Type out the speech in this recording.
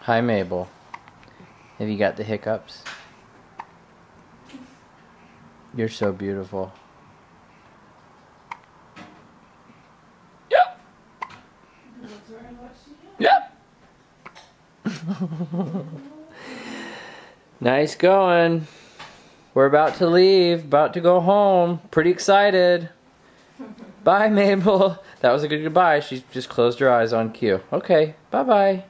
Hi, Mabel. Have you got the hiccups? You're so beautiful. Yep. Yep. Nice going. We're about to leave, about to go home. Pretty excited. Bye, Mabel. That was a good goodbye. She just closed her eyes on cue. Okay, bye-bye.